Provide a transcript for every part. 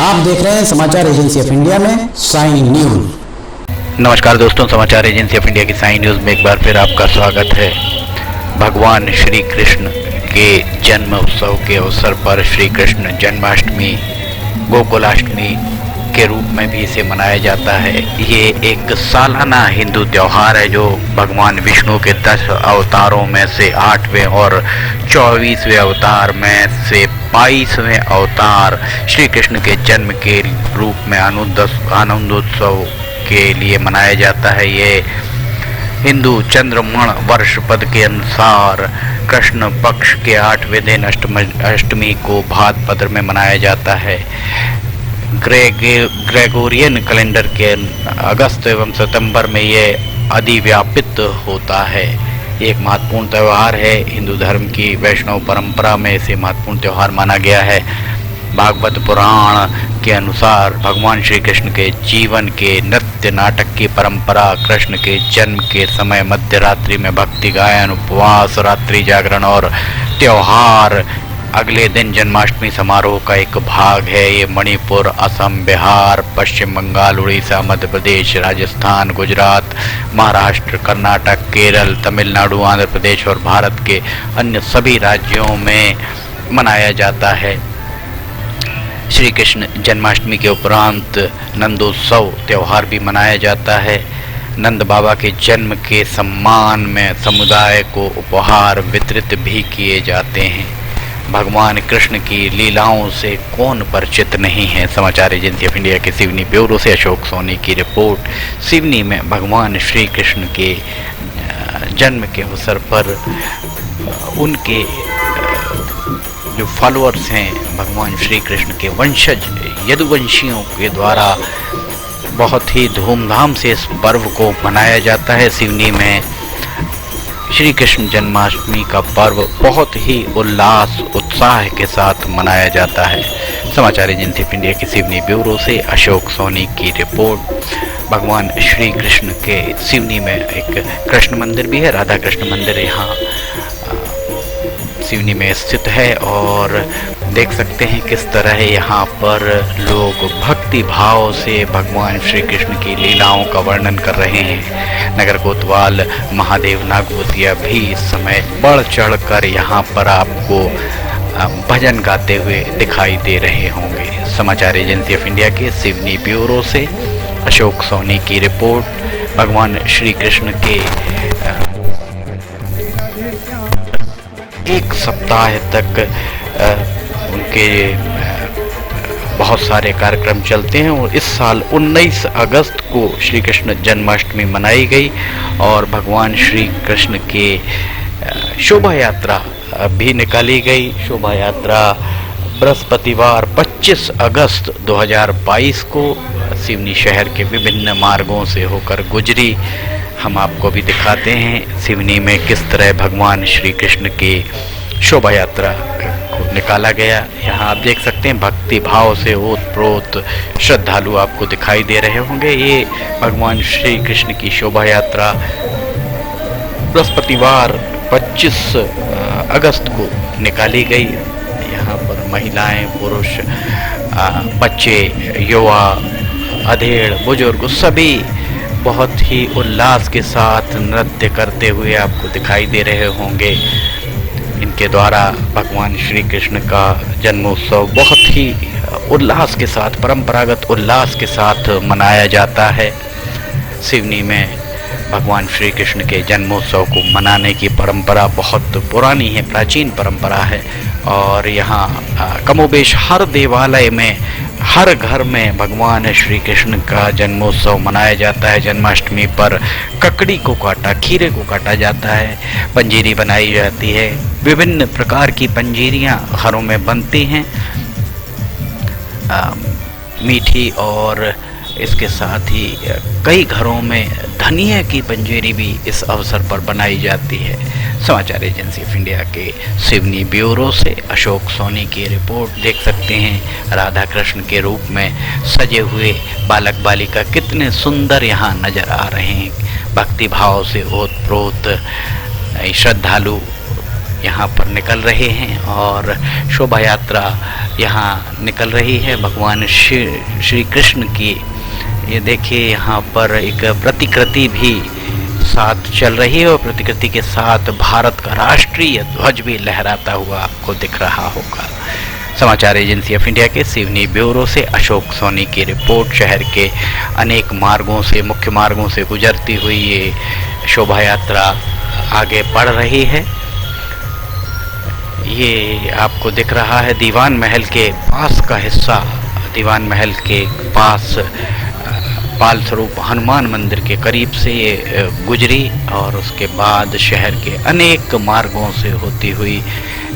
आप देख रहे हैं समाचार एजेंसी ऑफ इंडिया में साइन न्यूज। नमस्कार दोस्तों, समाचार एजेंसी ऑफ इंडिया की साइन न्यूज में एक बार फिर आपका स्वागत है। भगवान श्री कृष्ण के जन्म उत्सव के अवसर पर श्री कृष्ण जन्माष्टमी, गोकुलाष्टमी के रूप में भी इसे मनाया जाता है। ये एक सालाना हिंदू त्यौहार है जो भगवान विष्णु के 10 अवतारों में से 8वें और 24वें अवतार में से 22वें अवतार श्री कृष्ण के जन्म के रूप में आनंदोत्सव के लिए मनाया जाता है। ये हिंदू चंद्रमण वर्ष पद के अनुसार कृष्ण पक्ष के 8वें दिन अष्टमी को भाद्रपद में मनाया जाता है। ग्रेगोरियन कैलेंडर के अगस्त एवं सितंबर में ये अधिव्यापित होता है। एक महत्वपूर्ण त्यौहार है हिंदू धर्म की वैष्णव परंपरा में इसे महत्वपूर्ण त्यौहार माना गया है। भागवत पुराण के अनुसार भगवान श्री कृष्ण के जीवन के नृत्य नाटक की परंपरा कृष्ण के जन्म के समय मध्यरात्रि में भक्ति गायन, उपवास, रात्रि जागरण और त्योहार अगले दिन जन्माष्टमी समारोह का एक भाग है। ये मणिपुर, असम, बिहार, पश्चिम बंगाल, उड़ीसा, मध्य प्रदेश, राजस्थान, गुजरात, महाराष्ट्र, कर्नाटक, केरल, तमिलनाडु, आंध्र प्रदेश और भारत के अन्य सभी राज्यों में मनाया जाता है। श्री कृष्ण जन्माष्टमी के उपरांत नंदोत्सव त्यौहार भी मनाया जाता है। नंद बाबा के जन्म के सम्मान में समुदाय को उपहार वितरित भी किए जाते हैं। भगवान कृष्ण की लीलाओं से कौन परिचित नहीं है। समाचार एजेंसी ऑफ इंडिया के सिवनी ब्यूरो से अशोक सोनी की रिपोर्ट। सिवनी में भगवान श्री कृष्ण के जन्म के अवसर पर उनके जो फॉलोअर्स हैं, भगवान श्री कृष्ण के वंशज यदुवंशियों के द्वारा बहुत ही धूमधाम से इस पर्व को मनाया जाता है। सिवनी में श्री कृष्ण जन्माष्टमी का पर्व बहुत ही उल्लास उत्साह के साथ मनाया जाता है। समाचार एजेंसी ऑफ इंडिया की सिवनी ब्यूरो से अशोक सोनी की रिपोर्ट। भगवान श्री कृष्ण के सिवनी में एक कृष्ण मंदिर भी है, राधा कृष्ण मंदिर यहाँ सिवनी में स्थित है और देख सकते हैं किस तरह यहाँ पर लोग भक्ति भाव से भगवान श्री कृष्ण की लीलाओं का वर्णन कर रहे हैं। नगर कोतवाल महादेव नागवतिया भी इस समय बढ़ चढ़ कर यहाँ पर आपको भजन गाते हुए दिखाई दे रहे होंगे। समाचार एजेंसी ऑफ इंडिया के सिवनी ब्यूरो से अशोक सोनी की रिपोर्ट। भगवान श्री कृष्ण के एक सप्ताह तक उनके बहुत सारे कार्यक्रम चलते हैं और इस साल 19 अगस्त को श्री कृष्ण जन्माष्टमी मनाई गई और भगवान श्री कृष्ण के शोभा यात्रा भी निकाली गई। शोभा यात्रा बृहस्पतिवार 25 अगस्त 2022 को सिवनी शहर के विभिन्न मार्गों से होकर गुजरी। हम आपको भी दिखाते हैं सिवनी में किस तरह भगवान श्री कृष्ण की शोभा यात्रा को निकाला गया। यहाँ आप देख सकते हैं भक्ति भाव से ओतप्रोत श्रद्धालु आपको दिखाई दे रहे होंगे। ये भगवान श्री कृष्ण की शोभा यात्रा बृहस्पतिवार 25 अगस्त को निकाली गई। यहाँ पर महिलाएं, पुरुष, बच्चे, युवा, अधेड़, बुजुर्ग सभी बहुत ही उल्लास के साथ नृत्य करते हुए आपको दिखाई दे रहे होंगे। इनके द्वारा भगवान श्री कृष्ण का जन्मोत्सव बहुत ही उल्लास के साथ, परंपरागत उल्लास के साथ मनाया जाता है। सिवनी में भगवान श्री कृष्ण के जन्मोत्सव को मनाने की परंपरा बहुत पुरानी है, प्राचीन परंपरा है और यहाँ कमोबेश हर देवालय में, हर घर में भगवान श्री कृष्ण का जन्मोत्सव मनाया जाता है। जन्माष्टमी पर ककड़ी को काटा, खीरे को काटा जाता है, पंजीरी बनाई जाती है, विभिन्न प्रकार की पंजीरियाँ घरों में बनती हैं, मीठी और इसके साथ ही कई घरों में धनिया की पंजीरी भी इस अवसर पर बनाई जाती है। समाचार एजेंसी ऑफ इंडिया के सिवनी ब्यूरो से अशोक सोनी की रिपोर्ट। देख सकते हैं राधा कृष्ण के रूप में सजे हुए बालक बालिका कितने सुंदर यहाँ नजर आ रहे हैं। भक्ति भाव से ओतप्रोत श्रद्धालु यहाँ पर निकल रहे हैं और शोभा यात्रा यहाँ निकल रही है भगवान श्री कृष्ण की। ये देखिए यहाँ पर एक प्रतिकृति भी साथ चल रही है और प्रतिकृति के साथ भारत का राष्ट्रीय ध्वज भी लहराता हुआ आपको दिख रहा होगा। समाचार एजेंसी ऑफ इंडिया के सिवनी ब्यूरो से अशोक सोनी की रिपोर्ट। शहर के अनेक मार्गों से, मुख्य मार्गों से गुजरती हुई ये शोभा यात्रा आगे बढ़ रही है। ये आपको दिख रहा है दीवान महल के पास का हिस्सा। दीवान महल के पास पाल स्वरूप हनुमान मंदिर के करीब से ये गुजरी और उसके बाद शहर के अनेक मार्गों से होती हुई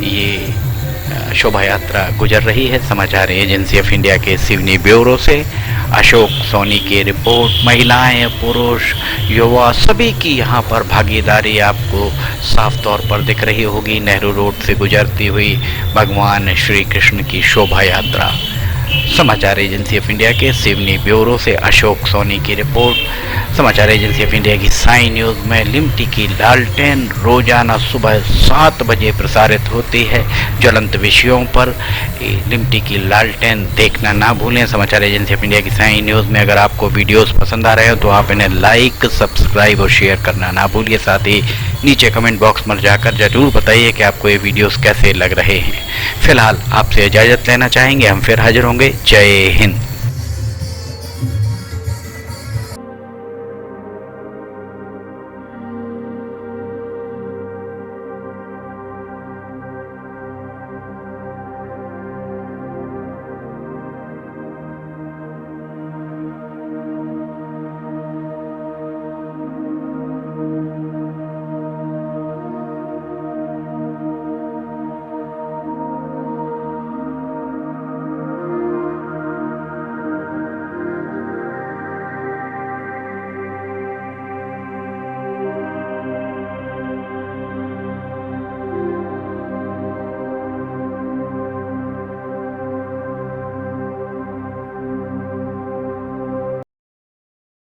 ये शोभा यात्रा गुजर रही है। समाचार एजेंसी ऑफ इंडिया के सिवनी ब्यूरो से अशोक सोनी की रिपोर्ट। महिलाएं, पुरुष, युवा सभी की यहाँ पर भागीदारी आपको साफ तौर पर दिख रही होगी। नेहरू रोड से गुजरती हुई भगवान श्री कृष्ण की शोभा यात्रा। समाचार एजेंसी ऑफ इंडिया के सिवनी ब्यूरो से अशोक सोनी की रिपोर्ट। समाचार एजेंसी ऑफ इंडिया की साई न्यूज़ में लिमटी की लालटेन रोजाना सुबह 7 बजे प्रसारित होती है ज्वलंत विषयों पर। लिमटी की लालटेन देखना ना भूलें। समाचार एजेंसी ऑफ इंडिया की साई न्यूज़ में अगर आपको वीडियोस पसंद आ रहे हो तो आप इन्हें लाइक, सब्सक्राइब और शेयर करना ना भूलिए। साथ ही नीचे कमेंट बॉक्स में जाकर जरूर बताइए कि आपको ये वीडियोस कैसे लग रहे हैं। फिलहाल आपसे इजाज़त लेना चाहेंगे, हम फिर हाजिर होंगे। जय हिंद।